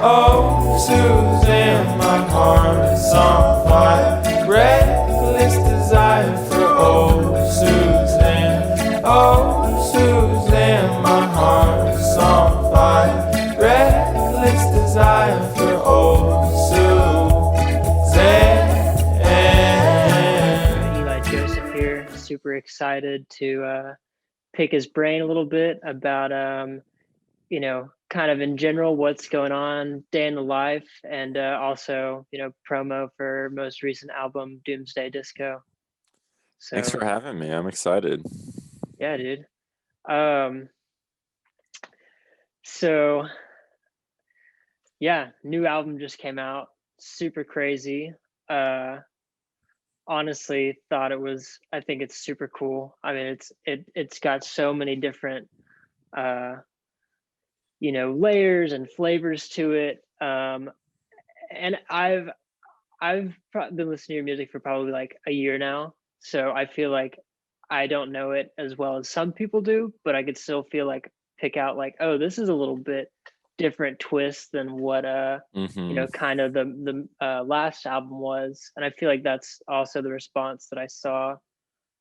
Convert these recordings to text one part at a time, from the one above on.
Oh, Suzanne, my heart is on fire. Reckless desire for old Suzanne. Oh, Suzanne, my heart is on fire. Reckless desire for old Suzanne. Joseph here, super excited to pick his brain a little bit about kind of in general what's going on day in the life, and also promo for most recent album Doomsday Disco. Thanks So for having me. I'm excited. yeah, dude. Um, so yeah, new album just came out, super crazy. Uh, Honestly thought I think it's super cool. I mean, it's got so many different layers and flavors to it. And I've been listening to your music for probably like a year now, so I feel like I don't know it as well as some people do, but I could still feel like pick out like, oh, this is a little bit different twist than what Hmm. kind of the last album was. And I feel like that's also the response that I saw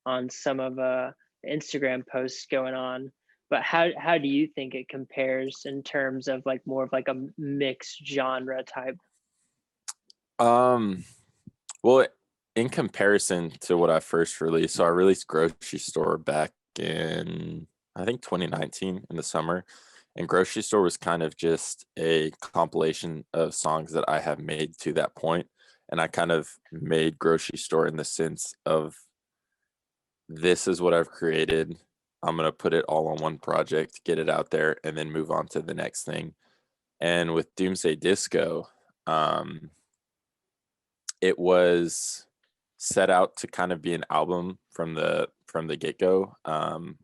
on some of the Instagram posts going on. But how do you think it compares in terms of like more of like a mixed genre type? Um, well, in comparison to what I first released, so I released Grocery Store back in I think 2019 in the summer. And Grocery Store was kind of just a compilation of songs that I have made to that point. And I kind of made Grocery Store in the sense of this is what I've created. I'm going to put it all on one project, get it out there, and then move on to the next thing. And with Doomsday Disco, um, it was set out to kind of be an album from the get-go.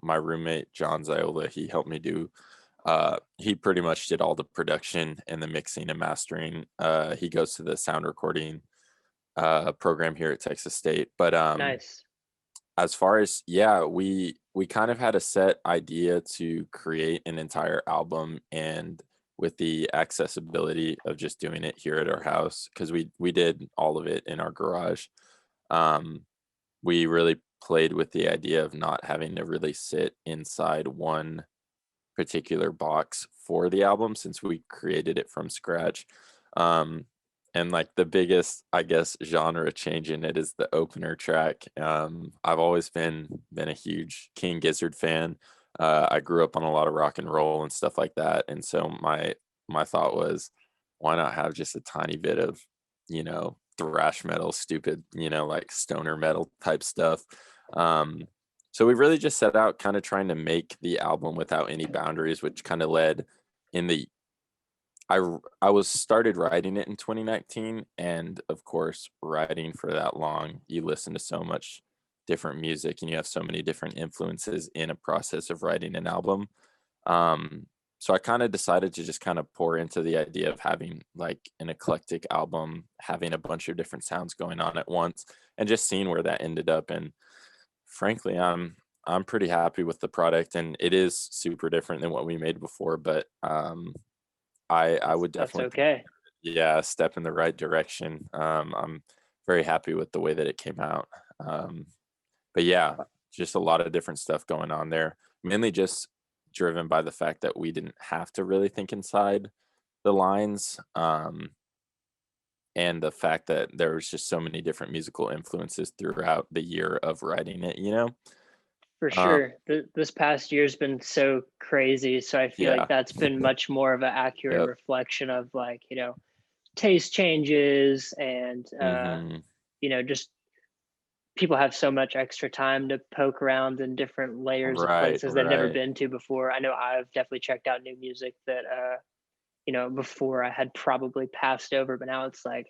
My roommate John Ziola, he helped me do he pretty much did all the production and the mixing and mastering. He goes to the sound recording program here at Texas State. But Nice. as far as, yeah, we kind of had a set idea to create an entire album, and with the accessibility of just doing it here at our house, because we did all of it in our garage. um we really played with the idea of not having to really sit inside one particular box for the album, since we created it from scratch. Um, and like the biggest, I guess, genre change in it is the opener track. I've always been a huge King Gizzard fan. I grew up on a lot of rock and roll and stuff like that, and so my thought was, why not have just a tiny bit of, thrash metal, stupid, like stoner metal type stuff. Um, so we really just set out kind of trying to make the album without any boundaries, which kind of led in the I was started writing it in 2019, and of course, writing for that long, you listen to so much different music and you have so many different influences in a process of writing an album. So I kind of decided to just kind of pour into the idea of having like an eclectic album, having a bunch of different sounds going on at once, and just seeing where that ended up. And frankly, I'm pretty happy with the product, and it is super different than what we made before, but I would That's definitely okay. yeah, a step in the right direction. I'm very happy with the way that it came out. Um, but yeah, just a lot of different stuff going on there. Mainly just driven by the fact that we didn't have to really think inside the lines, and the fact that there was just so many different musical influences throughout the year of writing it, you know? For Uh, sure. This past year's been so crazy. So I feel like yeah. that's been much more of an accurate Yep. reflection of like, taste changes and, Mhm. just people have so much extra time to poke around in different layers of Right, places they've never right. been to before. I know I've definitely checked out new music that, before I had probably passed over, but now it's like,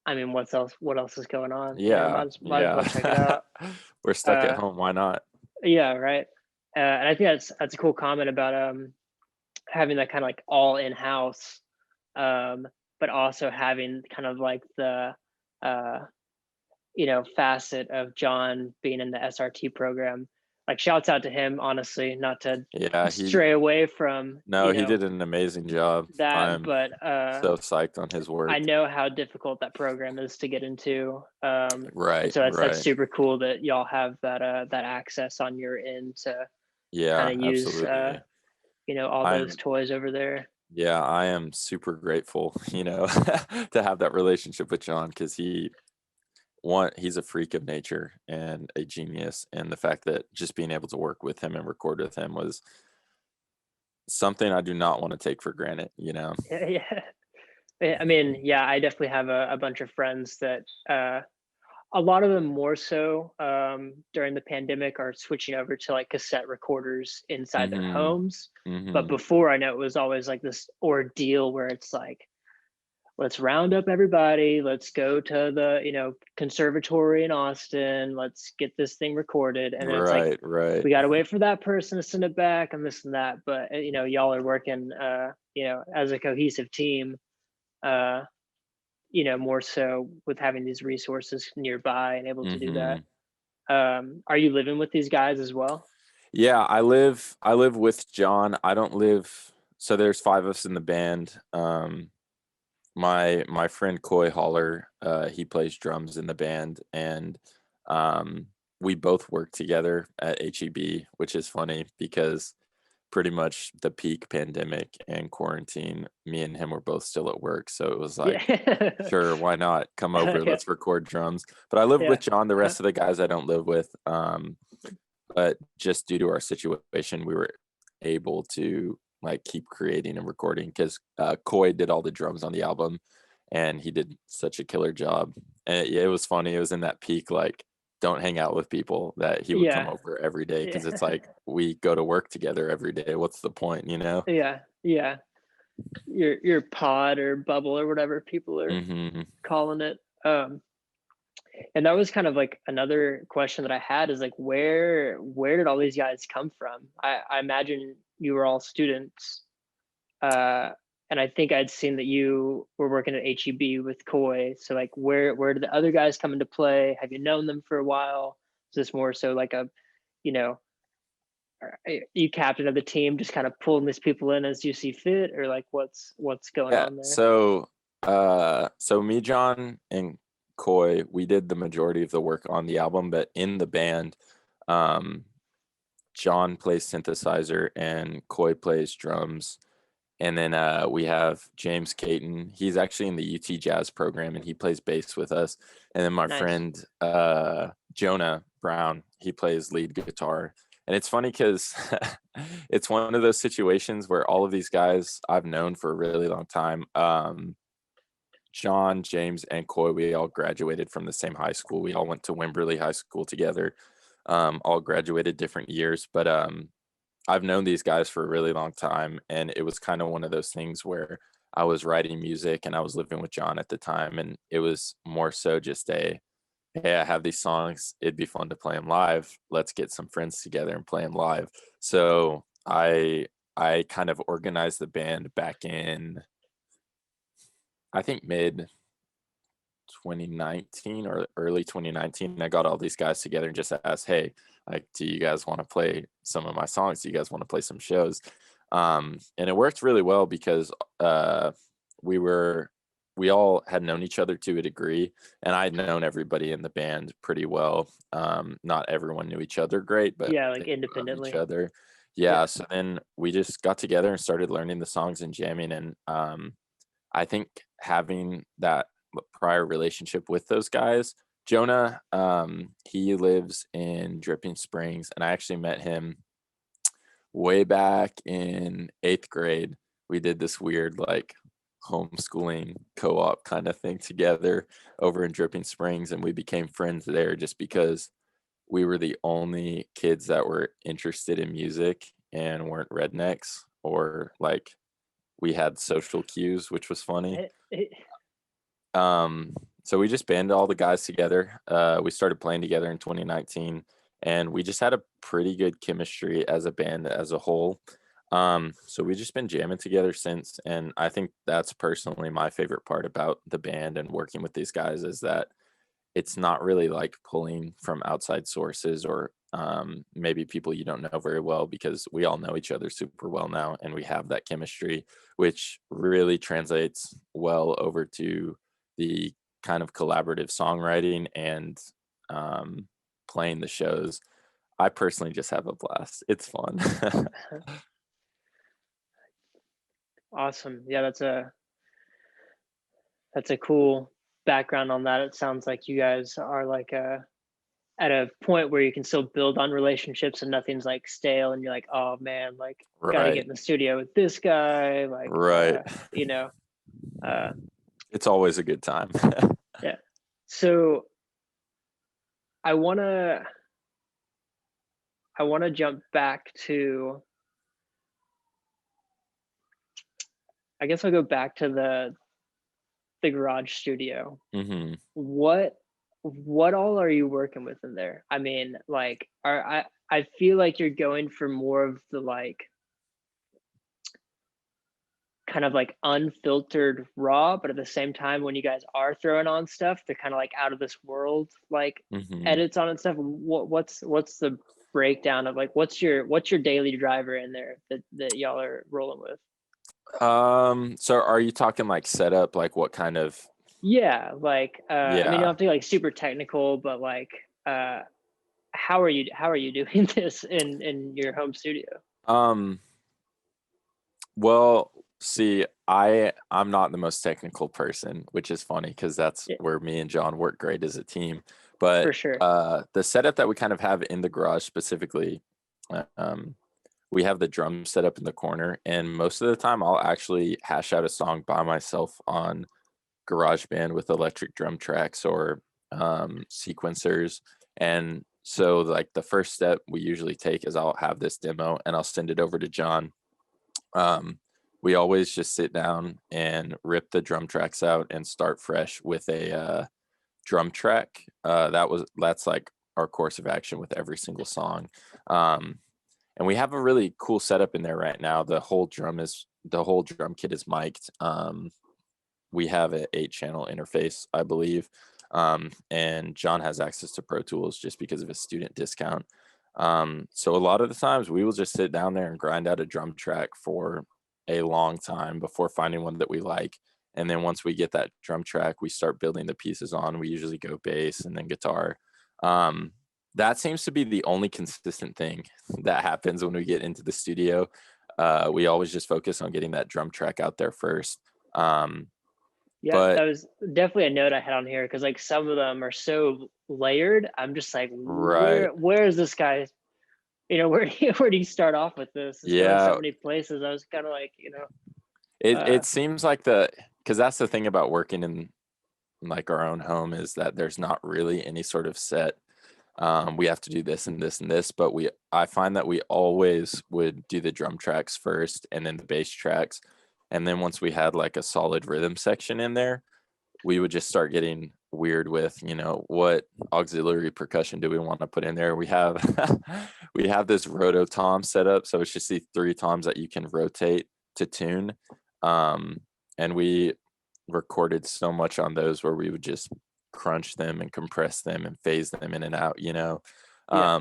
I mean, what else is going on? Yeah, Might as well check it yeah. out. We're stuck at Uh, home, why not? yeah, right. And I think that's a cool comment about having that kind of like all in house, but also having kind of like the uh, facet of John being in the SRT program. like shouts out to him, honestly, not to Yeah, stray away from, he did an amazing job. that, I'm but so psyched on his I work. know how difficult that program is to get into. And Right, so that's right. super cool that y'all have that access on your end to kind Yeah, of use absolutely. all those I'm toys over there. Yeah, I am super grateful, to have that relationship with John because he's a freak of nature and a genius. And the fact that just being able to work with him and record with him was something I do not want to take for granted. Yeah. I mean, yeah, I definitely have a bunch of friends that a lot of them more so during the pandemic are switching over to like cassette recorders inside their Mm-hmm. homes. But Mm-hmm. before, I know it was always like this ordeal where it's like, let's round up everybody, let's go to the conservatory in Austin, let's get this thing recorded, and then it's like Right, right. we got to wait for that person to send it back and this and that. But y'all are working as a cohesive team, uh more so with having these resources nearby and able to do that. Mm-hmm. Are you living with these guys as well? Yeah, I live with John. I don't live so there's five of us in the band. My friend Coy Holler, he plays drums in the band, and um, we both work together at HEB, which is funny because pretty much the peak pandemic and quarantine, me and him were both still at work, so it was like, Yeah. sure, why not? Come over, Yeah. let's record drums. But I live Yeah. with John. The rest of the guys I don't live with. But just due to our situation, we were able to like keep creating and recording because Coy did all the drums on the album, and he did such a killer job. And it was funny. It was in that peak like don't hang out with people that he would come Yeah. over every day because it's Yeah. like we go to work together every day. What's the point, Yeah. Yeah. Your pod or bubble or whatever people are Mm-hmm. calling it. And that was kind of like another question that I had is like where did all these guys come from? I imagine you were all students. And I think I'd seen that you were working at HEB with Coy. So like where did the other guys come into play? Have you known them for a while? Is this more so like a, you know, you captain of the team, just kind of pulling these people in as you see fit, or like what's going Yeah. on there? So me, John, and Coy, we did the majority of the work on the album, but in the band, um, John plays synthesizer and Coy plays drums. And then we have James Caton. He's actually in the UT Jazz program and he plays bass with us. And then my Nice. friend Jonah Brown, he plays lead guitar. And it's funny because it's one of those situations where all of these guys I've known for a really long time. John, James, and Coy, we all graduated from the same high school. We all went to Wimberley High School together, all graduated different years. But I've known these guys for a really long time, and it was kind of one of those things where I was writing music and I was living with John at the time, and it was more so just hey, I have these songs, it'd be fun to play them live. Let's get some friends together and play them live. So I kind of organized the band back in I think mid 2019 or early 2019. I got all these guys together and just asked, hey, like, do you guys want to play some of my songs? Do you guys want to play some shows? And it worked really well because we all had known each other to a degree, and I'd known everybody in the band pretty well. Not everyone knew each other great, but Yeah, like they knew of each independently. other. Yeah, so then we just got together and started learning the songs and jamming, and I think having that prior relationship with those guys, Jonah, he lives in Dripping Springs, and I actually met him way back in 8th grade. We did this weird like homeschooling co-op kind of thing together over in Dripping Springs, and we became friends there just because we were the only kids that were interested in music and weren't rednecks or like we had social cues, which was funny. So we just banded all the guys together. We started playing together in 2019, and we just had a pretty good chemistry as a band as a whole. So we've just been jamming together since, and I think that's personally my favorite part about the band and working with these guys is that it's not really like pulling from outside sources or maybe people you don't know very well, because we all know each other super well now and we have that chemistry, which really translates well over to the kind of collaborative songwriting and playing the shows. I personally just have a blast. It's fun. Awesome. Yeah, that's a cool background on that. It sounds like you guys are like at a point where you can still build on relationships and nothing's like stale and you're like, oh man, like gotta get Right. in the studio with this guy, like Right. you know. Uh It's always a good time. yeah. So I wanna jump back to, I guess I'll go back to the garage studio. hmm What all are you working with in there? I mean, like, I feel like you're going for more of the like kind of like unfiltered raw, but at the same time, when you guys are throwing on stuff, they're kind of like out of this world, like hmm edits on and stuff. What's the breakdown of like what's your daily driver in there that y'all are rolling with? So are you talking like setup, like what kind of? Yeah, like I mean, you don't Yeah. have to be like super technical, but like how are you doing this in your home studio? Um, well, see, I'm not the most technical person, which is funny because that's Yeah, where me and John work great as a team. for But sure. the setup that we kind of have in the garage specifically, um, we have the drum set up in the corner, and most of the time I'll actually hash out a song by myself on GarageBand with electric drum tracks or sequencers. And so, like, the first step we usually take is I'll have this demo and I'll send it over to John. Um, we always just sit down and rip the drum tracks out and start fresh with a drum track. That's like our course of action with every single song. Um, and we have a really cool setup in there right now. The whole drum kit is mic'd. We have an 8-channel interface, I believe. And John has access to Pro Tools just because of his student discount. So a lot of the times we will just sit down there and grind out a drum track for a long time before finding one that we like. And then once we get that drum track, we start building the pieces on. We usually go bass and then guitar. Um, that seems to be the only consistent thing that happens when we get into the studio. We always just focus on getting that drum track out there first. Um, Yeah, but that was definitely a note I had on here because like some of them are so layered. I'm just like, right, where is this guy? Where do you start off with this? It's going so yeah, many places. I was kind of like, it seems like because that's the thing about working in like our own home, is that there's not really any sort of set. We have to do this and this and this, but I find that we always would do the drum tracks first and then the bass tracks. And then once we had like a solid rhythm section in there, we would just start getting weird with, what auxiliary percussion do we want to put in there. We have we have this roto tom set up, so it's just these 3 toms that you can rotate to tune. And we recorded so much on those where we would just crunch them and compress them and phase them in and out. yeah,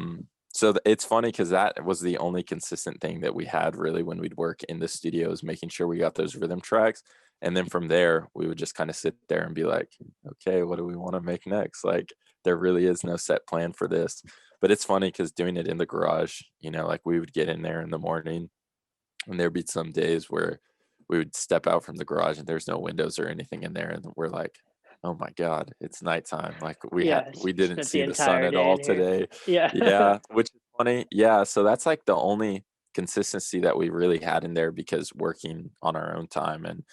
So it's funny because that was the only consistent thing that we had really when we'd work in the studios, making sure we got those rhythm tracks. And then from there, we would just kind of sit there and be like, okay, what do we want to make next? Like, there really is no set plan for this. But it's funny because doing it in the garage, like we would get in there in the morning, and there'd be some days where we would step out from the garage and there's no windows or anything in there. And we're like, oh my God, it's nighttime. Like yeah. we didn't Spent the see the sun entire at day all in here. today. Yeah, Yeah, which is funny. Yeah. So that's like the only consistency that we really had in there, because working on our own time, and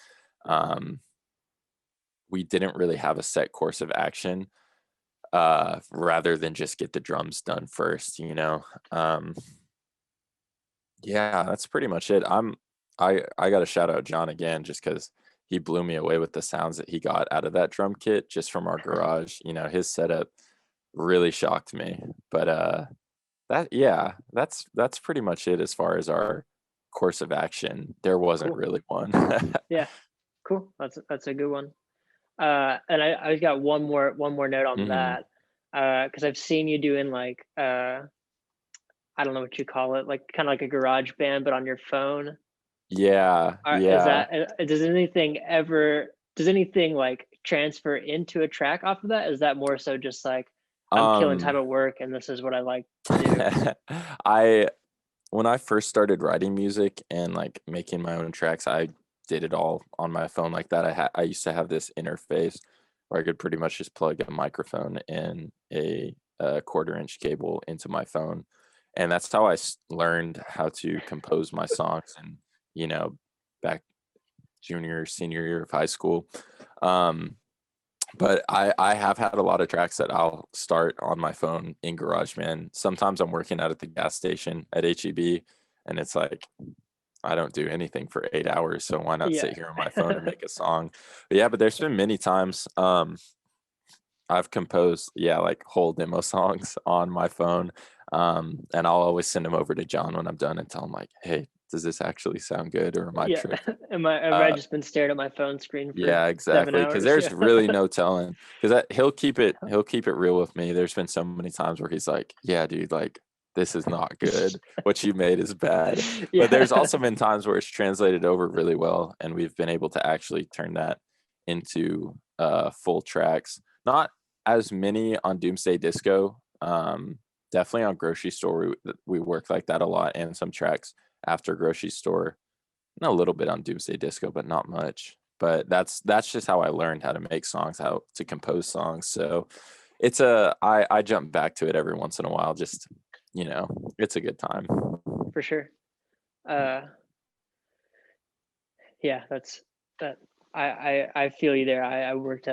um, we didn't really have a set course of action, rather than just get the drums done first. Um, yeah, that's pretty much it. I got to shout out John again, just because he blew me away with the sounds that he got out of that drum kit just from our garage. His setup really shocked me. But that's pretty much it as far as our course of action. There wasn't cool. really one. Yeah, cool. That's a good one. And I got one more note on hmm that because I've seen you doing like I don't know what you call it, like kind of like a garage band, but on your phone. Yeah, Is yeah. that does anything like transfer into a track off of that? Is that more so just like I'm killing time Um at work and this is what I like to do? I when I first started writing music and like making my own tracks, I did it all on my phone like that. I used to have this interface where I could pretty much just plug a microphone and a quarter-inch cable into my phone, and that's how I learned how to compose my songs. And you know, back junior senior year of high school. Um, but I have had a lot of tracks that I'll start on my phone in GarageBand. Sometimes I'm working out at the gas station at HEB, and it's like I don't do anything for 8 hours, so why not Yeah. sit here on my phone and make a song? But yeah, but there's been many times I've composed, yeah, like whole demo songs on my phone. And I'll always send them over to John when I'm done and tell him like, hey, does this actually sound good or am I Yeah. tripping? Have I Uh, just been staring at my phone screen for yeah, 7 exactly. Because hours? there's Yeah. really no telling. Because he'll keep it real with me. There's been so many times where he's like, "Yeah, dude, like this is not good. What you made is bad." But there's Yeah. also been times where it's translated over really well, and we've been able to actually turn that into full tracks. Not as many on Doomsday Disco. Definitely on Grocery Store, we work like that a lot, and some tracks after Grocery Store, and a little bit on Doomsday Disco, but not much. But that's just how I learned how to make songs, how to compose songs. So I jump back to it every once in a while. Just it's a good time. For sure. Uh, yeah, that's that. I feel you there. I worked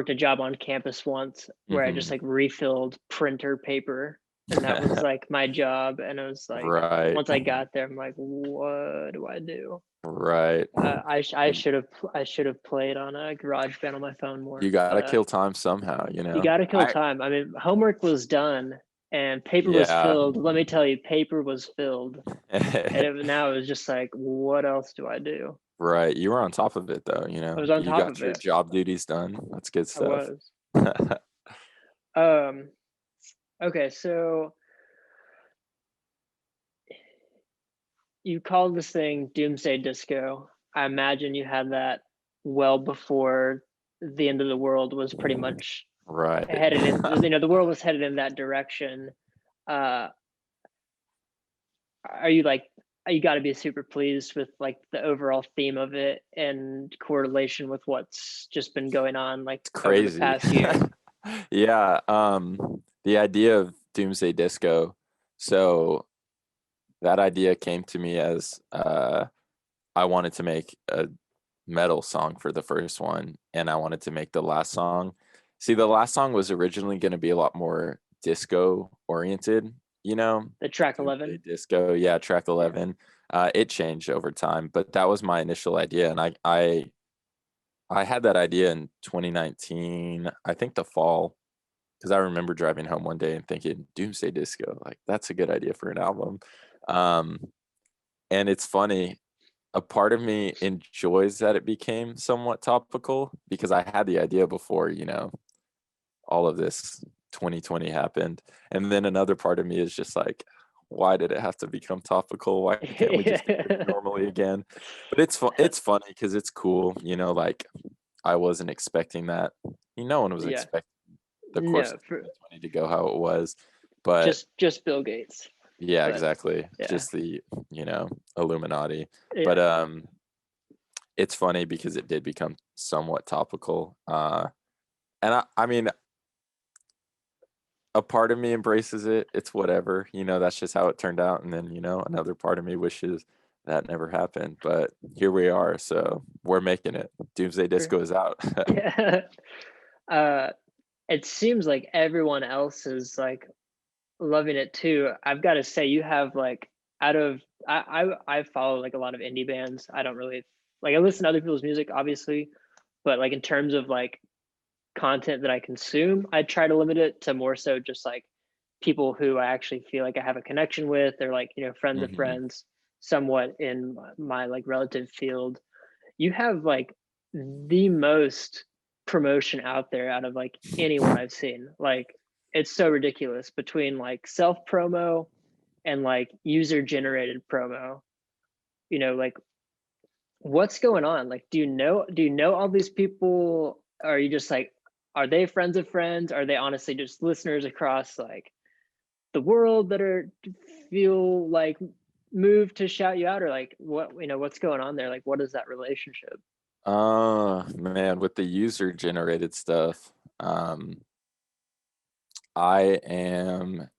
a job on campus once where I just Hmm. like refilled printer paper, and that was like my job. And it was like Right, once I got there, I'm like, what do I do? right. I should have played on a garage band on my phone You more. gotta But kill time somehow. you got to kill I time. I mean, homework was done and paper was Yeah. filled. Let me tell you, paper was filled. And now it was just like, what else do I do? Right. You were on top of it though. I was on You top got of your it. job duties done. That's good I stuff. was. Um, okay, so you called this thing Doomsday Disco. I imagine you had that well before the end of the world was pretty much Right. headed in, the world was headed in that direction. Uh, are you like, you got to be super pleased with like the overall theme of it and correlation with what's just been going on like It's over the crazy. past year? Yeah. The idea of Doomsday Disco. So that idea came to me as I wanted to make a metal song for the first one, and I wanted to make the last song. See, the last song was originally going to be a lot more disco oriented, you know, The track Doomsday 11. Disco. Yeah, track Yeah. 11. It changed over time, but that was my initial idea, and I had that idea in 2019, I think the fall, because I remember driving home one day and thinking Doomsday Disco, like that's a good idea for an album. Um, and it's funny, a part of me enjoys that it became somewhat topical because I had the idea before, all of this 2020 happened. And then another part of me is just like, why did it have to become topical? Why can't we just live normally again? But it's funny because it's cool, like I wasn't expecting that. No one was Yeah. expecting the course No, of 2020 to go how it was. But just Bill Gates. yeah, But exactly. yeah. Just the, Illuminati. But Yeah. it's funny because it did become somewhat topical. And I mean, a part of me embraces it. It's whatever, that's just how it turned out. And then, another part of me wishes that never happened. But here we are. So we're making it. Doomsday For, Disco is out. yeah. Uh it seems like everyone else is like loving it too. I've got to say, you have like out of I follow like a lot of indie bands. I don't really like, I listen to other people's music, obviously, but like in terms of like content that I consume, I try to limit it to more so just like people who I actually feel like I have a connection with, or like, friends of Hmm. friends, somewhat in my like relative field. You have like the most promotion out there out of like anyone I've seen. Like it's so ridiculous between like self promo and like user generated promo, you know, like what's going on? Like, do you know all these people? Are you just like, are they friends of friends? Are they honestly just listeners across like the world that are feel like moved to shout you out, or like what, you know, what's going on there? Like, what is that relationship? Man, with the user generated stuff, I am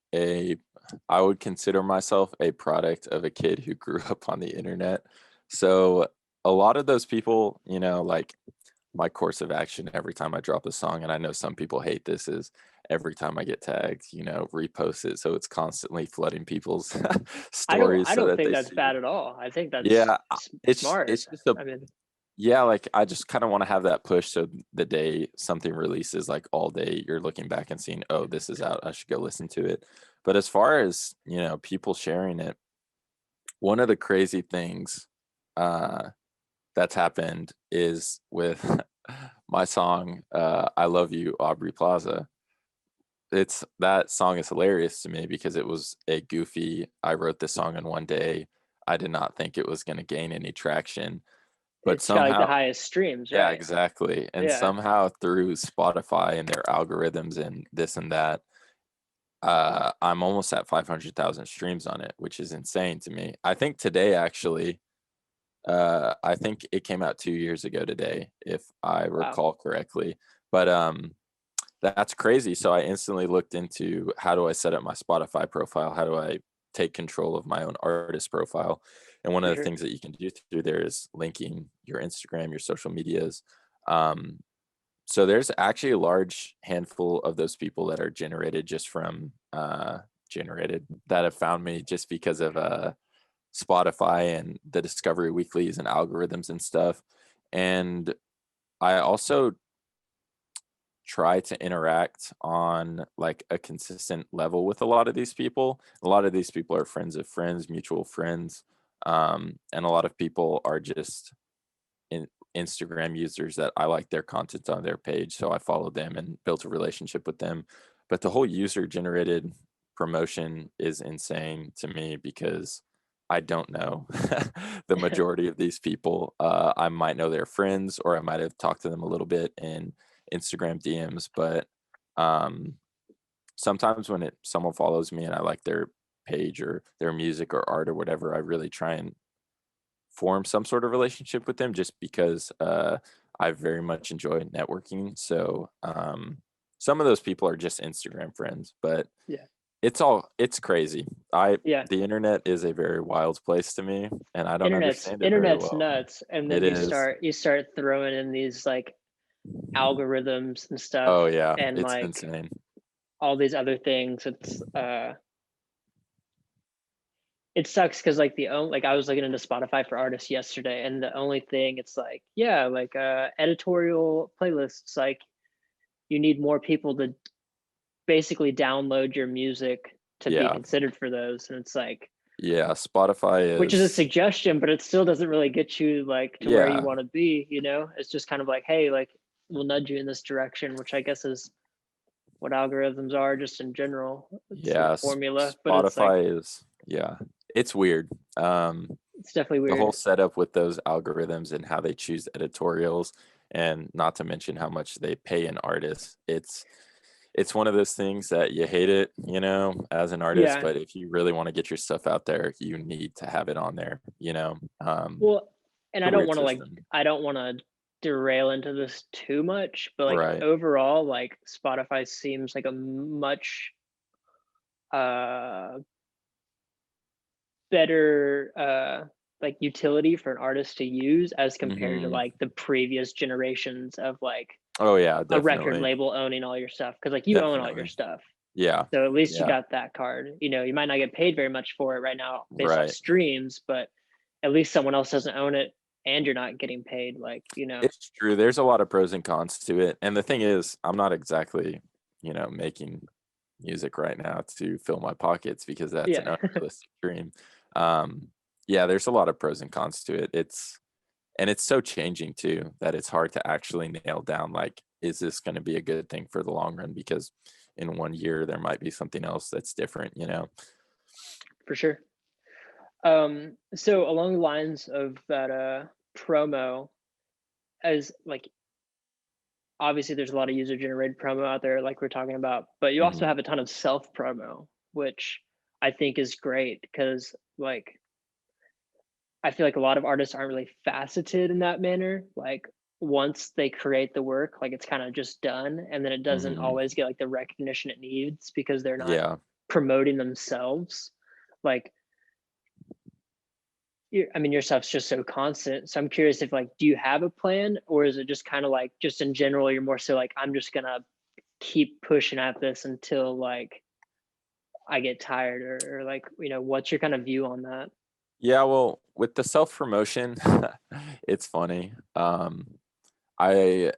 I would consider myself a product of a kid who grew up on the internet. So a lot of those people, you know, like my course of action every time I drop a song, and I know some people hate this, is every time I get tagged, you know, repost it. So it's constantly flooding people's stories I so don't that think they that's see. bad at all. I think that's Yeah, smart. it's just a I mean, yeah, like I just kind of want to have that push so the day something releases, like all day you're looking back and seeing, oh, this is out. I should go listen to it. But as far as, you know, people sharing it, one of the crazy things uh that's happened is with my song, I Love You, Aubrey Plaza. It's that song is hilarious to me because it was a goofy, I wrote this song in one day. I did not think it was going to gain any traction, but it's got like the somehow, highest streams, yeah, right? exactly. And Yeah. somehow through Spotify and their algorithms and this and that, I'm almost at 500,000 streams on it, which is insane to me. I think today, actually, I think it came out 2 years ago today, if I Wow. recall correctly. But that's crazy. So I instantly looked into how do I set up my Spotify profile? How do I take control of my own artist profile? And one For of the sure. things that you can do through there is linking your Instagram, your social medias. Um, so there's actually a large handful of those people that are generated just from generated that have found me just because of Spotify and the Discovery Weeklies and algorithms and stuff. And I also try to interact on like a consistent level with a lot of these people. A lot of these people are friends of friends, mutual friends. And a lot of people are just in Instagram users that I like their content on their page. So I follow them and built a relationship with them. But the whole user generated promotion is insane to me because I don't know the majority of these people. I might know their friends or I might have talked to them a little bit in Instagram DMs, but um, sometimes when someone follows me and I like their page or their music or art or whatever, I really try and form some sort of relationship with them just because I very much enjoy networking. So some of those people are just Instagram friends, but Yeah. it's crazy. I Yeah. The internet is a very wild place to me, and I don't Internet's understand it very internet's well. nuts. And It then is. you start throwing in these like algorithms and stuff, Oh yeah, and it's like insane. all these other things. It sucks because like the only, like I was looking into Spotify for artists yesterday, and the only thing it's like, yeah, like editorial playlists, like you need more people to basically download your music to be Yeah, considered for those. And it's like, yeah. Spotify which is a is. suggestion, but it still doesn't really get you like to where you Yeah, want to be, you know? It's just kind of like, hey, like we'll nudge you in this direction, which I guess is what algorithms are just in general. It's a yeah. formula, but it's like, Spotify is. Yeah, it's weird. it's definitely The whole weird. setup with those algorithms and how they choose editorials, and not to mention how much they pay an artist. It's one of those things that you hate it, you know, as an artist, Yeah. but if you really want to get your stuff out there, you need to have it on there, you know. Well, and It's a weird system. I don't want to derail into this too much, but like Right. overall, like Spotify seems like a much uh better like utility for an artist to use as compared to Hmm. like the previous generations of like Oh yeah, a record definitely. label owning all your stuff, because like you own all your Definitely. stuff, Yeah. so at least you Yeah. got that card. You know, you might not get paid very much for it right now based off Right. streams, but at least someone else doesn't own it and you're not getting paid, like, you know. It's true. There's a lot of pros and cons to it. And the thing is, I'm not exactly, you know, making music right now to fill my pockets because that's an Yeah. unrealistic dream. Um, yeah, there's a lot of pros and cons to it. It's so changing too that it's hard to actually nail down like, is this going to be a good thing for the long run? Because in 1 year there might be something else that's different, you know. for sure. So along the lines of that promo, as like obviously there's a lot of user generated promo out there like we're talking about, but you also Mhm. have a ton of self promo, which I think is great because like I feel like a lot of artists aren't really faceted in that manner. Like once they create the work, like it's kind of just done, and then it doesn't Mhm. always get like the recognition it needs because they're not Yeah. promoting themselves. Like I mean, your stuff's just so constant. So I'm curious if like, do you have a plan, or is it just kind of like, just in general, you're more so like, I'm just gonna keep pushing at this until like I get tired, or like, what's your kind of view on that? Yeah, well, with the self-promotion, it's funny. I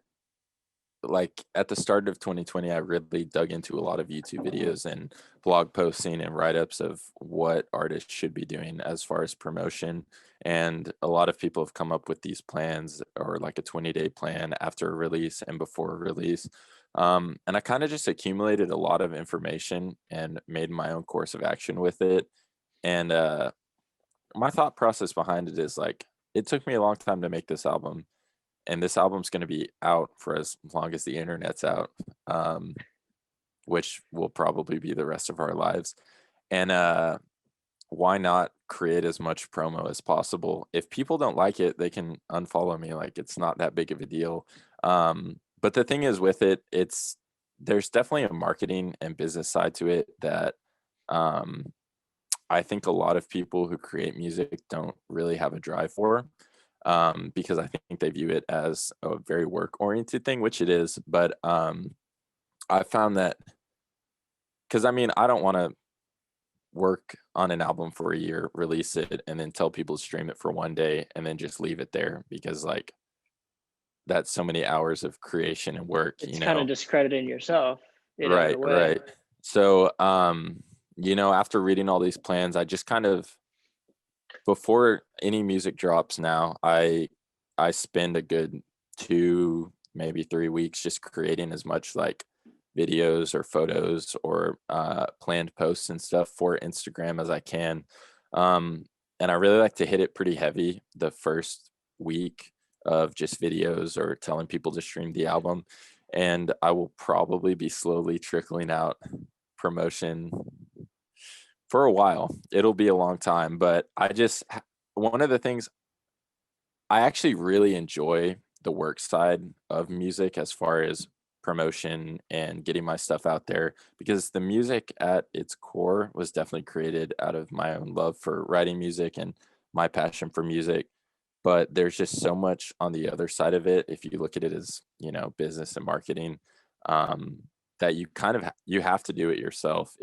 like at the start of 2020, I really dug into a lot of YouTube videos and blog posting and write-ups of what artists should be doing as far as promotion. And a lot of people have come up with these plans or like a 20-day plan after a release and before a release. And I kind of just accumulated a lot of information and made my own course of action with it. And my thought process behind it is like, it took me a long time to make this album, and this album's going to be out for as long as the internet's out, um, which will probably be the rest of our lives. And why not create as much promo as possible? If people don't like it, they can unfollow me. Like it's not that big of a deal. But the thing is with it, there's definitely a marketing and business side to it that um, I think a lot of people who create music don't really have a drive for, because I think they view it as a very work oriented thing, which it is. But I found that because I mean, I don't want to work on an album for a year, release it, and then tell people to stream it for one day and then just leave it there because, like, that's so many hours of creation and work, It's kind of discrediting yourself, in Right, a way. right. So, after reading all these plans, I just kind of before any music drops now, I spend a good 2, maybe 3 weeks just creating as much, like, videos or photos or, planned posts and stuff for Instagram as I can. Um, and I really like to hit it pretty heavy the first week of just videos or telling people to stream the album, and I will probably be slowly trickling out promotion for a while. It'll be a long time, but one of the things I actually really enjoy the work side of music as far as promotion and getting my stuff out there because the music at its core was definitely created out of my own love for writing music and my passion for music. But there's just so much on the other side of it if you look at it as, business and marketing, um, that you have to do it yourself.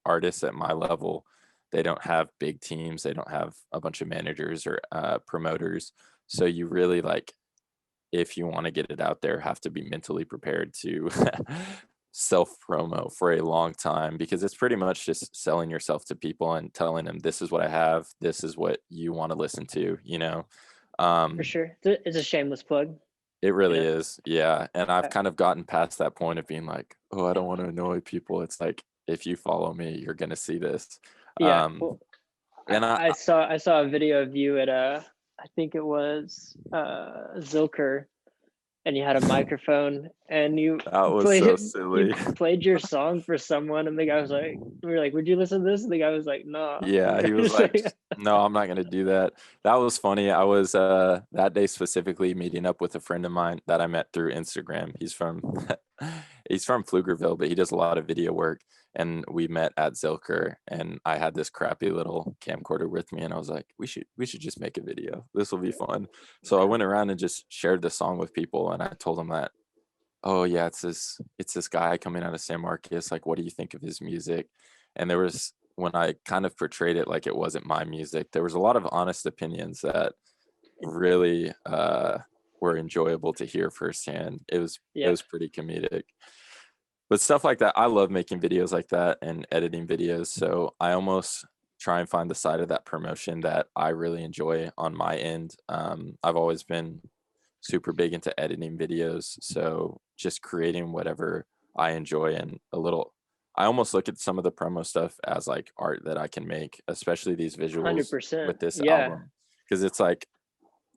Artists at my level, they don't have big teams, they don't have a bunch of managers or promoters. So you really like, if you want to get it out there, have to be mentally prepared to self promo for a long time because it's pretty much just selling yourself to people and telling them this is what I have, this is what you want to listen to. For Um, sure. It's a shameless plug, it you really know. is, yeah. And I've Uh, kind of gotten past that point of being like, oh, I don't want to annoy people. It's like if you follow me, you're gonna see this. yeah. Um, Well, and I saw a video of you at I think it was Zilker, and you had a microphone and you that was so played you silly. played your song for someone, and the guy was like, we were like, would you listen to this? And the guy was like, nah. Yeah, he was Just like, like, "No, I'm not gonna do that." That was funny. I was, that day specifically meeting up with a friend of mine that I met through Instagram. He's from he's from Pflugerville, but he does a lot of video work, and we met at Zilker, and I had this crappy little camcorder with me, and I was like, "We should just make a video. This will be fun." So I went around and just shared the song with people, and I told them that, "Oh, yeah, it's this guy coming out of San Marcos, like, what do you think of his music?" And there was when I kind of portrayed it like it wasn't my music, there was a lot of honest opinions that really, were enjoyable to hear firsthand. It yeah, was pretty comedic. But stuff like that, I love making videos like that and editing videos, so I almost try and find the side of that promotion that I really enjoy on my end. I've always been super big into editing videos, so just creating whatever I enjoy and a little I almost look at some of the promo stuff as like art that I can make, especially these visuals 100%. with this Yeah. album, because it's like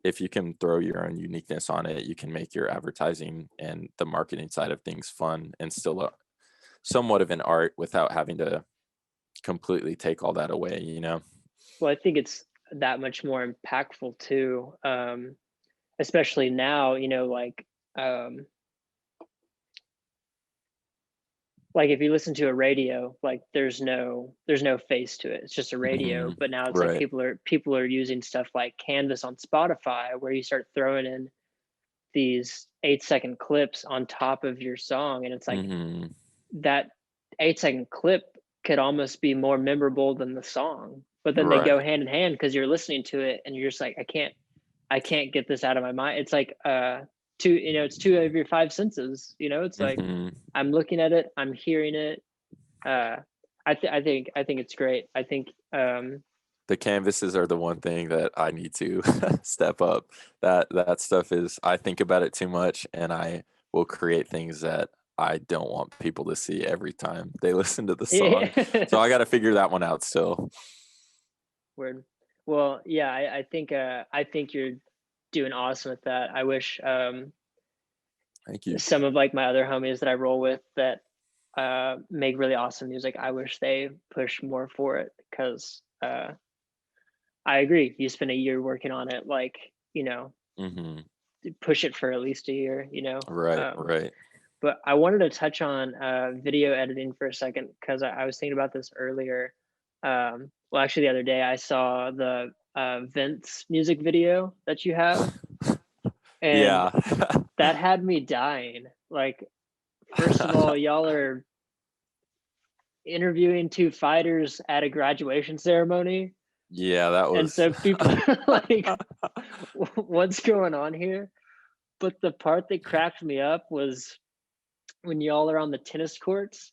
if you can throw your own uniqueness on it, you can make your advertising and the marketing side of things fun and still somewhat of an art without having to completely take all that away, you know? Well, I think it's that much more impactful too. Especially now, um, like if you listen to a radio, like there's no face to it. It's just a radio. Mhm. But now it's like Right. people are using stuff like Canvas on Spotify, where you start throwing in these 8-second clips on top of your song, and it's like Mhm. that 8-second clip could almost be more memorable than the song. But then they go Right. hand in hand because you're listening to it and you're just like, I can't get this out of my mind. It's like it's two of your five senses. It's like Mhm. I'm looking at it, I'm hearing it. Uh, I think it's great. I think The canvases are the one thing that I need to step up. That stuff is I think about it too much and I will create things that I don't want people to see every time they listen to the song. So I got to figure that one out still. word. Well, yeah, I think you're doing awesome with that. I wish Thank you. some of like my other homies that I roll with that make really awesome music. I wish they push more for it because I agree. You spend a year working on it, like Mhm. push it for at least a year. Right, right. But I wanted to touch on video editing for a second because I was thinking about this earlier. Well, actually, the other day I saw the Vince music video that you have, and Yeah. that had me dying. Like, first of all, y'all are interviewing two fighters at a graduation ceremony, Yeah, that and was so people are like, "What's going on here?" But the part that cracked me up was when y'all are on the tennis courts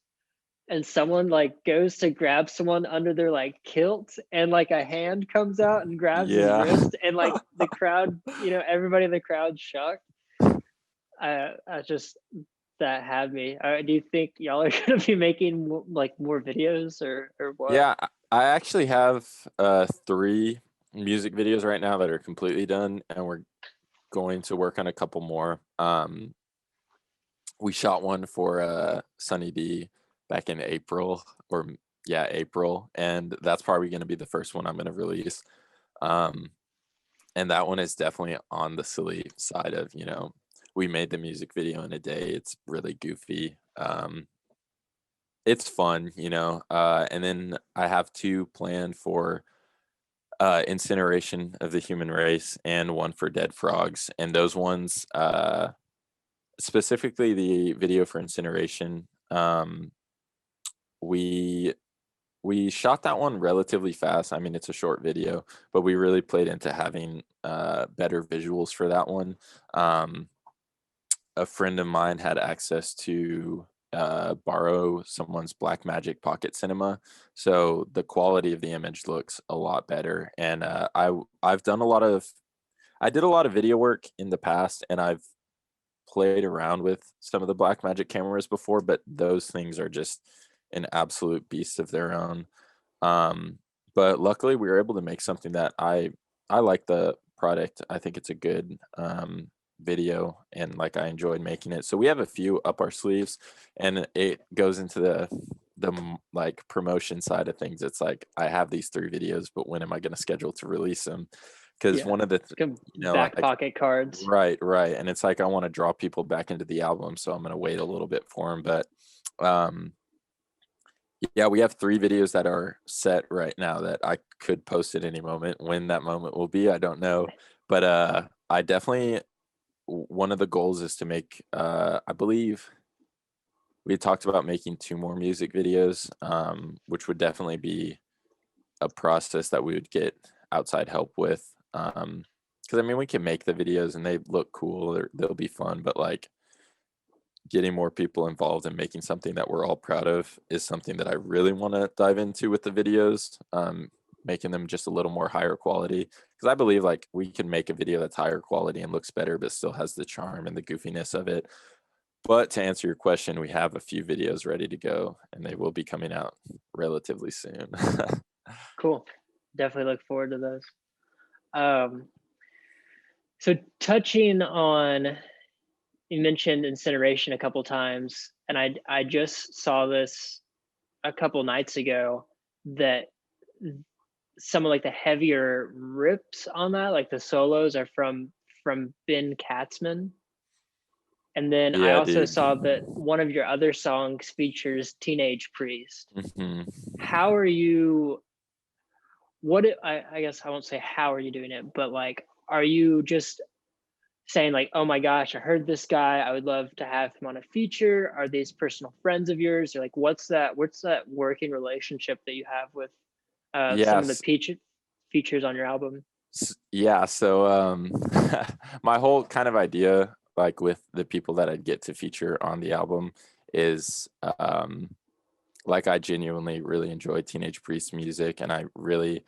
and someone like goes to grab someone under their like kilt and like a hand comes out and grabs his yeah. wrist and like the crowd, everybody in the crowd shocked. I just that had me. Do you think y'all are gonna be making like more videos or what? Yeah, I actually have 3 music videos right now that are completely done and we're going to work on a couple more. We shot one for Sunny D back in April yeah, April, and that's probably going to be the first one I'm going to release. Um, and that one is definitely on the silly side of, we made the music video in a day. It's really goofy. It's fun, and then I have 2 planned for incineration of the human race and one for dead frogs. And those ones, specifically the video for incineration, we we shot that one relatively fast. I mean, it's a short video, but we really played into having better visuals for that one. Um, a friend of mine had access to borrow someone's Blackmagic Pocket Cinema, so the quality of the image looks a lot better. And I've done a lot of I did a lot of video work in the past, and I've played around with some of the Blackmagic cameras before, but those things are just an absolute beast of their own. Um, but luckily, we were able to make something that I like the product. I think it's a good video, and like I enjoyed making it. So we have a few up our sleeves, and it goes into like promotion side of things. It's like I have these 3 videos, but when am I going to schedule to release them? Because Yeah, one of the some back like pocket cards. right, right, and it's like I want to draw people back into the album, so I'm going to wait a little bit for them. But um, yeah, we have 3 videos that are set right now that I could post at any moment. When that moment will be, I don't know. But I definitely one of the goals is to make I believe we had talked about making 2 more music videos, which would definitely be a process that we would get outside help with. Because I mean, we can make the videos and they look cool, they'll be fun, but like getting more people involved and making something that we're all proud of is something that I really want to dive into with the videos, making them just a little more higher quality. Because I believe like we can make a video that's higher quality and looks better, but still has the charm and the goofiness of it. But to answer your question, we have a few videos ready to go, and they will be coming out relatively soon. Cool. Definitely look forward to those. Um, so touching on, you mentioned incineration a couple times, and I just saw this a couple nights ago, that some of like the heavier rips on that, like the solos, are from Ben Katzman. And then I Yeah, also dude. saw that one of your other songs features Teenage Priest. Hmm. How are you, I guess I won't say how are you doing it, but like, are you just saying like, oh my gosh, I heard this guy, I would love to have him on a feature? Are these personal friends of yours? Or like, what's that working relationship that you have with some of the Yes. features on your album? Yeah, so my whole kind of idea, like with the people that I'd get to feature on the album, is like I genuinely really enjoy Teenage Priest music, and I really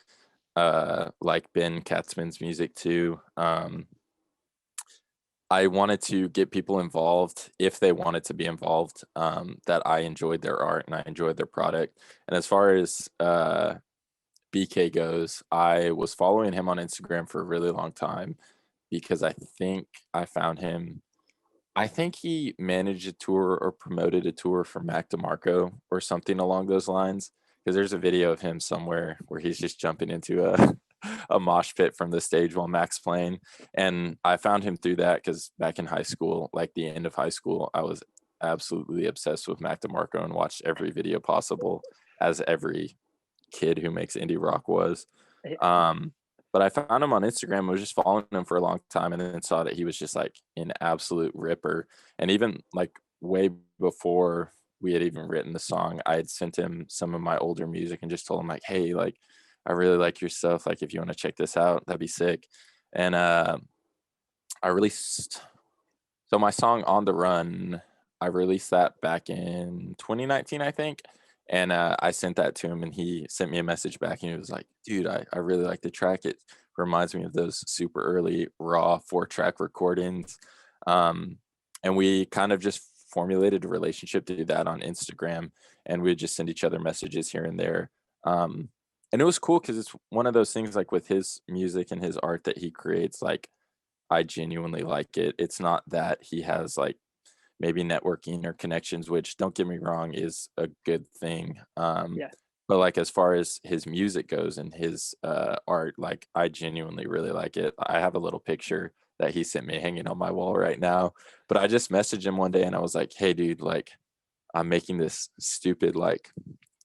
like Ben Katzman's music too. I wanted to get people involved if they wanted to be involved, that I enjoyed their art and I enjoyed their product. And as far as BK goes, I was following him on Instagram for a really long time because I think I found him. I think he managed a tour or promoted a tour for Mac DeMarco or something along those lines. Because there's a video of him somewhere where he's just jumping into a a mosh pit from the stage while Mac's playing. And I found him through that because back in high school, like the end of high school, I was absolutely obsessed with Mac DeMarco and watched every video possible, as every kid who makes indie rock was. Um, but I found him on Instagram. I was just following him for a long time, and then saw that he was just like an absolute ripper. And even like way before we had even written the song, I had sent him some of my older music and just told him like, hey, like I really like your stuff. Like if you want to check this out, that'd be sick. And I released so my song On the Run, I released that back in 2019, I think. And I sent that to him, and he sent me a message back, and he was like, dude, I really like the track. It reminds me of those super early raw 4-track recordings. Um, and we kind of just formulated a relationship to do that on Instagram, and we would just send each other messages here and there. And it was cool because it's one of those things, like with his music and his art that he creates, like I genuinely like it. It's not that he has like maybe networking or connections, which don't get me wrong is a good thing. Yeah. But like as far as his music goes and his art, like I genuinely really like it. I have a little picture that he sent me hanging on my wall right now. But I just messaged him one day and I was like, hey dude, like I'm making this stupid like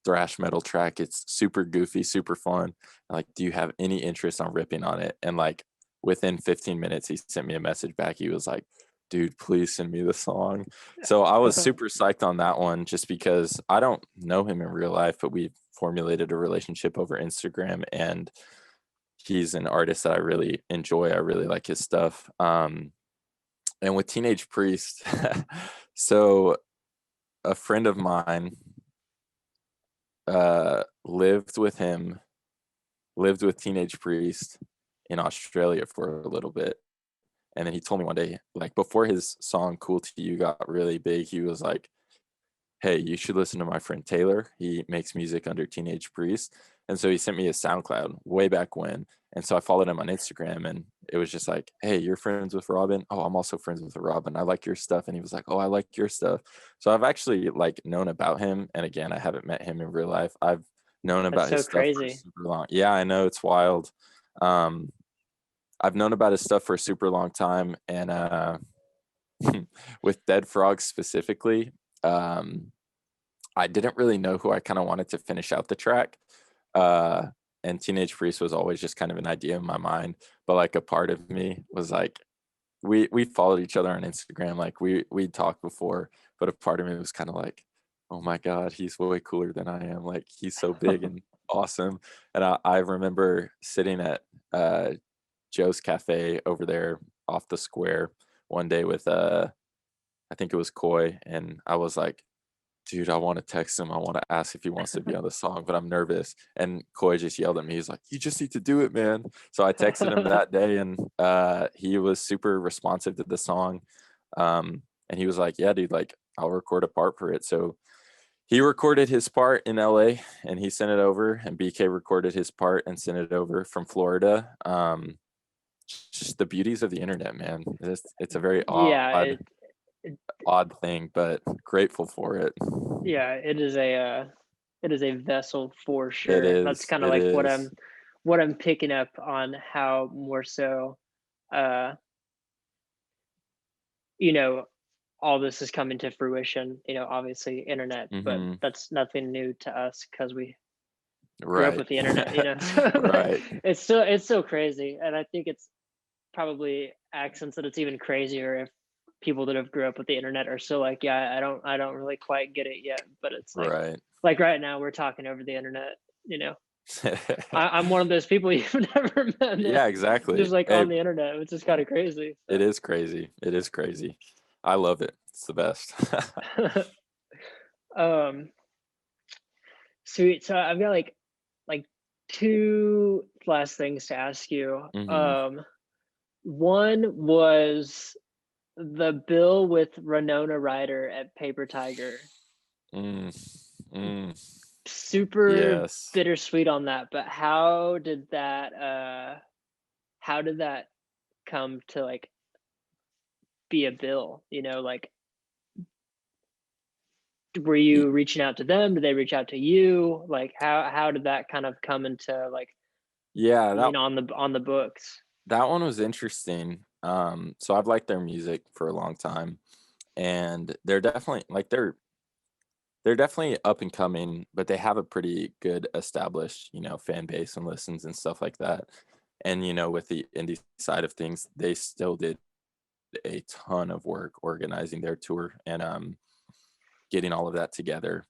thrash metal track. It's super goofy, super fun. Like, do you have any interest on ripping on it? And like within 15 minutes, he sent me a message back. He was like, dude, please send me the song. So I was super psyched on that one just because I don't know him in real life, but we formulated a relationship over Instagram, and he's an artist that I really enjoy. I really like his stuff. And with Teenage Priest, so a friend of mine lived with him, lived with Teenage Priest in Australia for a little bit. And then he told me one day, like before his song Cool to You got really big, he was like, hey, you should listen to my friend Taylor. He makes music under Teenage Priest. And so he sent me a SoundCloud way back when. And so I followed him on Instagram, and it was just like, hey, you're friends with Robin? Oh, I'm also friends with Robin. I like your stuff. And he was like, oh, I like your stuff. So I've actually like known about him. And again, I haven't met him in real life. I've known That's about so his stuff for crazy. super long. Yeah, I know, it's wild. Um, I've known about his stuff for a super long time. And with Dead Frogs specifically, I didn't really know who I kind of wanted to finish out the track. Uh, and Teenage Priest was always just kind of an idea in my mind. But like a part of me was like, we followed each other on Instagram. Like we'd talked before, but a part of me was kind of like, oh my God, he's way cooler than I am. Like he's so big and awesome. And I remember sitting at Joe's Cafe over there off the square one day with I think it was Coy, and I was like, dude, I want to text him. I want to ask if he wants to be on the song, but I'm nervous. And Coy just yelled at me. He's like, you just need to do it, man. So I texted him that day, and he was super responsive to the song. And he was like, yeah, dude, like I'll record a part for it. So he recorded his part in LA and he sent it over, and BK recorded his part and sent it over from Florida. Just the beauties of the internet, man. It's a very Yeah, it odd thing, but grateful for it. yeah, it is a vessel for It sure. That's is. kind of It like is. what I'm picking up on, how more so uh you know, all this is coming to fruition, obviously internet, but Mm-hmm. that's nothing new to us because we grew up Right. with the internet. So like, Right. it's so crazy. And I think it's probably accents that it's even crazier if people that have grew up with the internet are still like, yeah, I don't really quite get it yet. But it's Right. like right now we're talking over the internet, you know. I'm one of those people you've never met, man. Yeah, exactly. Just like Hey, on the internet, which is kind of crazy. it is crazy. It is crazy. I love it. It's the best. So um sweet. So I've got like two last things to ask you. Hmm. One was the bill with Winona Ryder at Paper Tiger. Mm, mm, Super yes. bittersweet on that, but how did that come to like be a bill? Like, were Y- you reaching out to them? Did they reach out to you? Like, how did that kind of come into like Yeah, being on the books? that one was interesting. So I've liked their music for a long time, and they're definitely like they're definitely up and coming, but they have a pretty good established, fan base and listens and stuff like that. And with the indie side of things, they still did a ton of work organizing their tour and getting all of that together.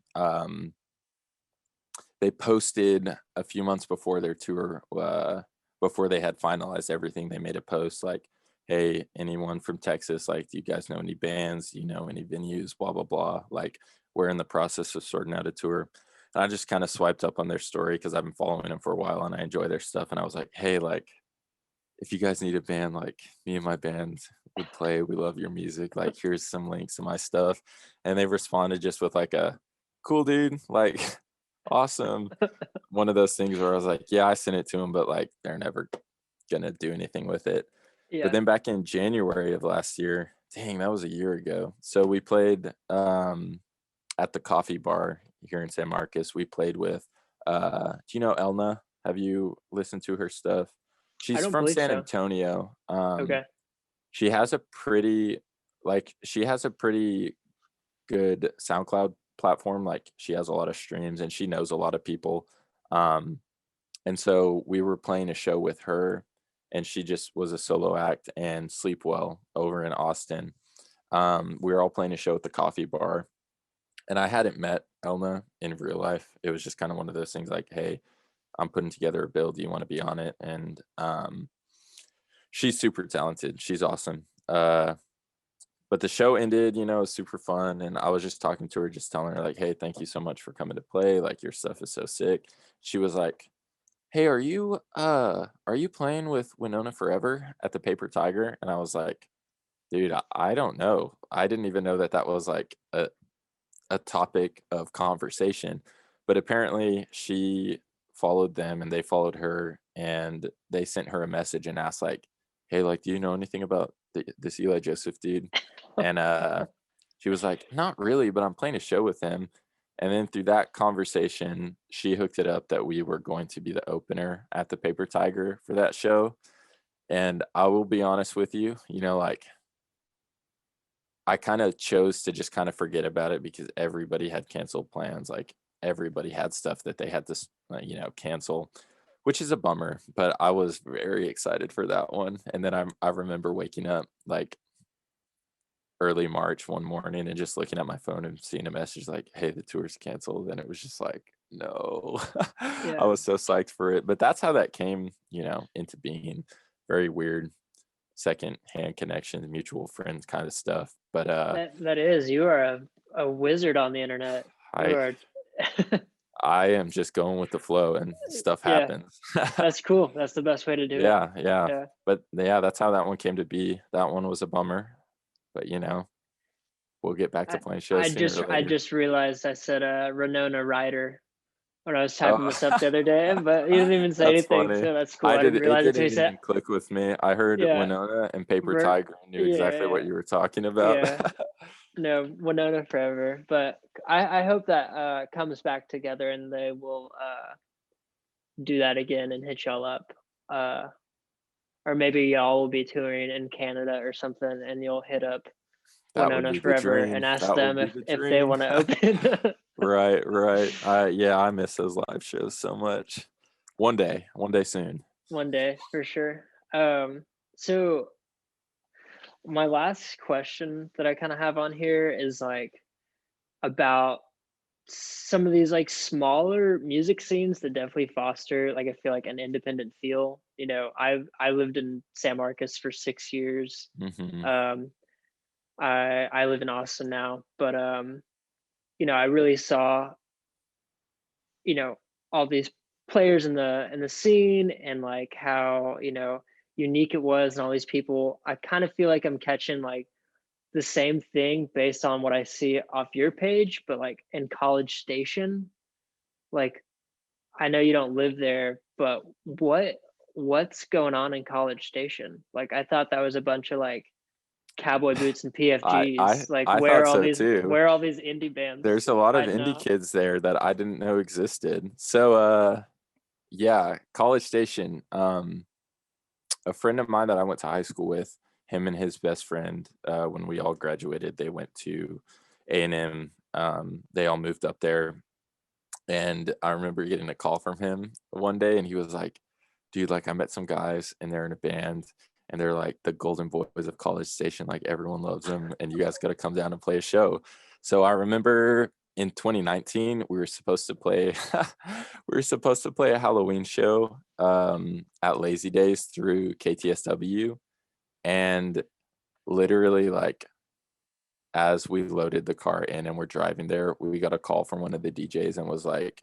They posted a few months before their tour, before they had finalized everything. They made a post like, "Hey, anyone from Texas? Like, do you guys know any bands? Any venues? Blah blah blah. Like, we're in the process of sorting out a tour." And I just kind of swiped up on their story because I've been following them for a while and I enjoy their stuff. And I was like, "Hey, like, if you guys need a band, like me and my band would play. We love your music. Like, here's some links to my stuff." And they responded just with like a cool dude, like awesome. One of those things where I was like, yeah, I sent it to them, but like they're never gonna do anything with it. But Yeah, then back in January of last year, dang, that was a year ago. So we played at the coffee bar here in San Marcos. We played with do you know Elna? Have you listened to her stuff? I She's don't from believe San so. Antonio. Okay. She has a pretty she has a pretty good SoundCloud platform. Like she has a lot of streams and she knows a lot of people. Um, and so we were playing a show with her, and she just was a solo act, and Sleepwell over in Austin. We were all playing a show at the coffee bar, and I hadn't met Elna in real life. It was just kind of one of those things like, hey, I'm putting together a bill. Do you want to be on it? And she's super talented. She's awesome. But the show ended, it was super fun. And I was just talking to her, just telling her, like, hey, thank you so much for coming to play. Like, your stuff is so sick. She was like, hey, are you playing with Winona Forever at the Paper Tiger? And I was like, dude, I don't know. I didn't even know that was like a topic of conversation. But apparently she followed them and they followed her, and they sent her a message and asked like, hey, like, do you know anything about this Eli Joseph dude? And she was like, not really, but I'm playing a show with him. And then through that conversation, she hooked it up that we were going to be the opener at the Paper Tiger for that show. And I will be honest with you, like I kind of chose to just kind of forget about it because everybody had canceled plans. Like everybody had stuff that they had to, cancel, which is a bummer. But I was very excited for that one. And then I remember waking up like early March one morning and just looking at my phone and seeing a message like, "Hey, the tour's canceled." And it was just like, no. I Yeah. was so psyched for it. But that's how that came, into being. Very weird second hand connections, mutual friends kind of stuff. But That is, you are a wizard on the internet. You I are I am just going with the flow and stuff yeah, happens. that's cool. That's the best way to do it. Yeah, yeah. Yeah. But yeah, that's how that one came to be. That one was a bummer. But we'll get back to I, playing shows sooner or I later. just realized I said Renona Ryder when I was typing Oh, this up the other day, but he didn't even say that's anything, funny. so that's cool. I didn't It realize it till he didn't said, even click with me. I heard yeah, Winona and Paper Ver- Tiger and knew exactly yeah, what you were talking about. yeah. No, Winona forever. But I hope that comes back together and they will do that again and hit y'all up. Uh, or maybe y'all will be touring in Canada or something, and you'll hit up That would Winona be the forever dream. and ask That would them be the if they dream. want to open. Right, right. Yeah, I miss those live shows so much. One day soon. One day for sure. So my last question that I kind of have on here is like about some of these like smaller music scenes that definitely foster like I feel like an independent feel. You know, I lived in San Marcos for 6 years. Hmm. Um, I live in Austin now, but you know, I really saw, you know, all these players in the scene and like how, you know, unique it was and all these people. I kind of feel like I'm catching like the same thing based on what I see off your page, but like in College Station, like I know you don't live there, but what's going on in College Station? Like I thought that was a bunch of like cowboy boots and PFGs. Like I thought so too. where are all these indie bands There's a lot of hiding indie out? kids there that I didn't know existed. So yeah, College Station. A friend of mine that I went to high school with, him and his best friend, when we all graduated, they went to A&M. They all moved up there. And I remember getting a call from him one day, and he was like, dude, like I met some guys and they're in a band and they're like the golden boys of College Station. Like everyone loves them and you guys got to come down and play a show. So I remember in 2019, we were supposed to play, we were supposed to play a Halloween show at Lazy Days through KTSW. And literally like as we loaded the car in and we're driving there, we got a call from one of the DJs and was like,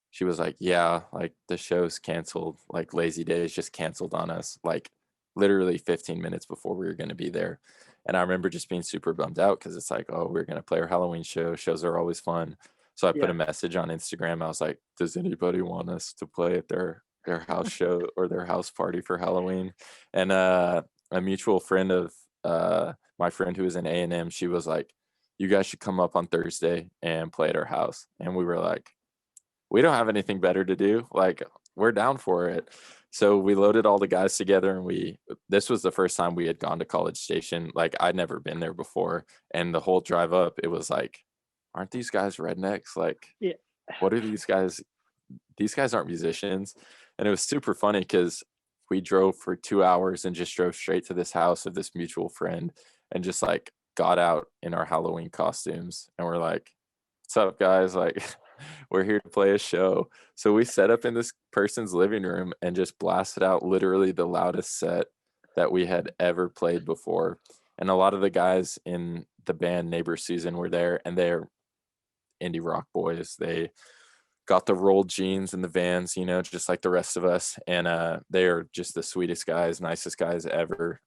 she was like, yeah, like the show's canceled. Like Lazy Days just canceled on us, like literally 15 minutes before we were going to be there. And I remember just being super bummed out because it's like, oh, we're going to play our Halloween show. Shows are always fun. So I put a Yeah. message on Instagram. I was like, does anybody want us to play at their house show or their house party for Halloween? And a mutual friend of my friend who was in A&M, she was like, you guys should come up on Thursday and play at our house. And we were like, we don't have anything better to do. Like, we're down for it. So we loaded all the guys together and this was the first time we had gone to College Station. Like, I'd never been there before. And the whole drive up, it was like, aren't these guys rednecks? Like, Yeah. what are these guys? These guys aren't musicians. And it was super funny because we drove for 2 hours and just drove straight to this house of this mutual friend and just like got out in our Halloween costumes. And we're like, what's up, guys? Like, we're here to play a show. So we set up in this person's living room and just blasted out literally the loudest set that we had ever played before. And a lot of the guys in the band Neighbor Susan were there, and they're indie rock boys. They got the rolled jeans and the Vans, you know, just like the rest of us. And they are just the sweetest guys, nicest guys ever.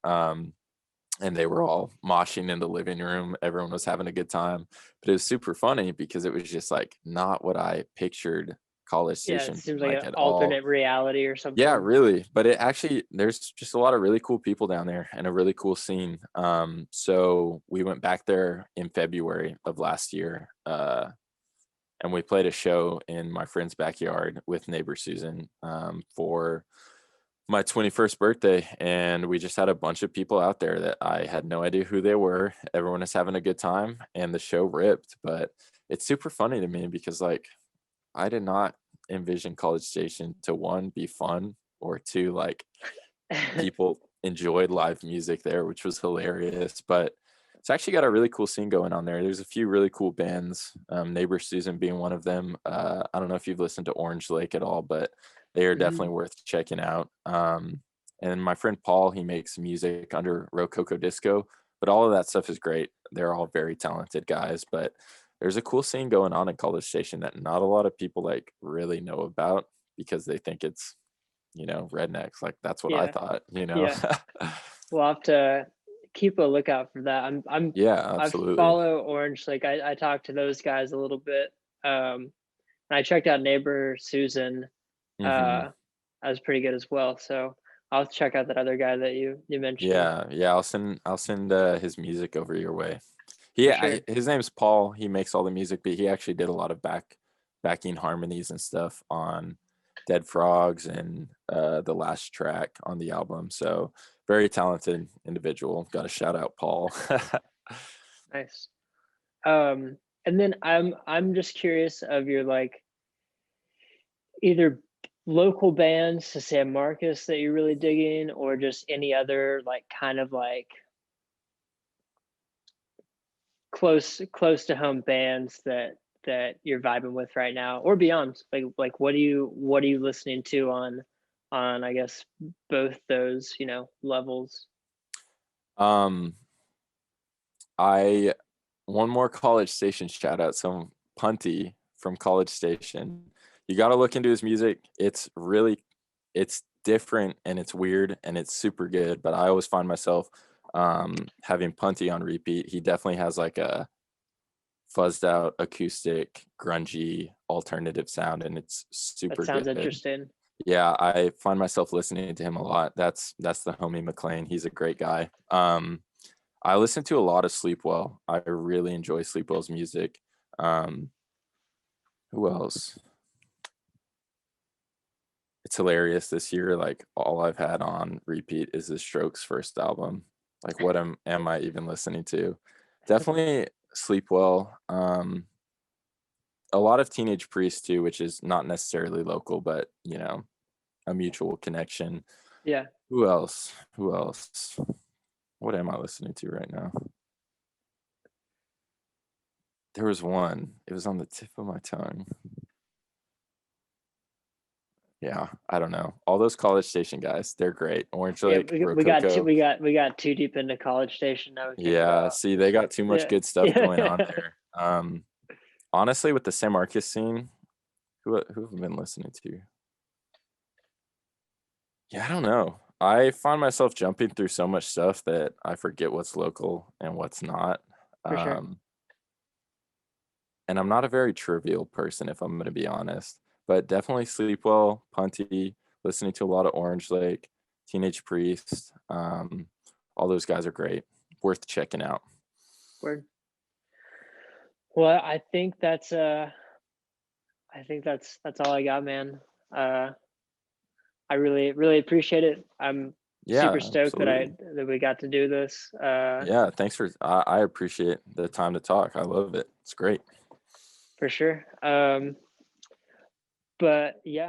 And they were all moshing in the living room. Everyone was having a good time, but it was super funny because it was just like not what I pictured College Yeah, it Station being seems like like an at all. alternate reality or Yeah, something. really. But it actually, there's just a lot of really cool people down there and a really cool scene. So we went back there in February of last year, and we played a show in my friend's backyard with neighbor Susan for my 21st birthday, and we just had a bunch of people out there that I had no idea who they were. Everyone is having a good time and the show ripped. But it's super funny to me because like I did not envision College Station to one, be fun, or two, like people enjoyed live music there, which was hilarious. But it's actually got a really cool scene going on there. There's a few really cool bands, Neighbor Susan being one of them. I don't know if you've listened to Orange Lake at all, but they are Mhm. definitely worth checking out. And my friend Paul, he makes music under Rococo Disco, but all of that stuff is great. They're all very talented guys, but there's a cool scene going on in College Station that not a lot of people like really know about because they think it's, you know, rednecks. Like that's what I Yeah, thought, you know. yeah. We'll have to keep a lookout for that. Yeah, I absolutely. follow Orange. Like I talked to those guys a little bit. And I checked out Neighbor Susan. Hmm. That was pretty good as well. So I'll check out that other guy that you mentioned Yeah, yeah. I'll send his music over your way. for sure. His name's Paul. He makes all the music, but he actually did a lot of backing harmonies and stuff on Dead Frogs and the last track on the album. So very talented individual. Got to shout out Paul. Nice. And then I'm just curious of your like either local bands to San Marcos that you're really digging, or just any other like kind of like close to home bands that you're vibing with right now or beyond. Like what are you listening to on I guess both those, levels. um, I one more College Station shout out. Some Punty from College Station. You got to look into his music. It's different and it's weird and it's super good. But I always find myself having Punty on repeat. He definitely has like a fuzzed out acoustic grungy alternative sound and it's That super sounds good. interesting. Yeah, I find myself listening to him a lot. That's the homie McLean. He's a great guy. I listen to a lot of Sleepwell. I really enjoy Sleepwell's music. Um, who else? It's hilarious this year. Like all I've had on repeat is the Strokes' first album. Like what am I even listening to? Definitely Sleepwell. A lot of Teenage Priest too, which is not necessarily local, but a mutual connection. Yeah. Who else? Who else? What am I listening to right now? There was one. It was on the tip of my tongue. Yeah, I don't know. All those College Station guys, they're great. Orange Yeah, Lake, we Rococo. got too deep into College Station. Now we can't get Yeah, out. see, they got too much Yeah. good stuff going on Yeah. there. Honestly, with the San Marcos scene, who have I been listening to? Yeah, I don't know. I find myself jumping through so much stuff that I forget what's local and what's not. For sure. Um, and I'm not a very trivial person, if I'm going to be honest. But definitely Sleepwell, Punty, listening to a lot of Orange Lake, Teenage Priest. All those guys are great, worth checking out. Word. Well, that's all I got, man. I really appreciate it. I'm super Yeah, stoked absolutely. that we got to do this. Yeah, thanks for. I appreciate the time to talk. I love it. It's great. For sure. But yeah,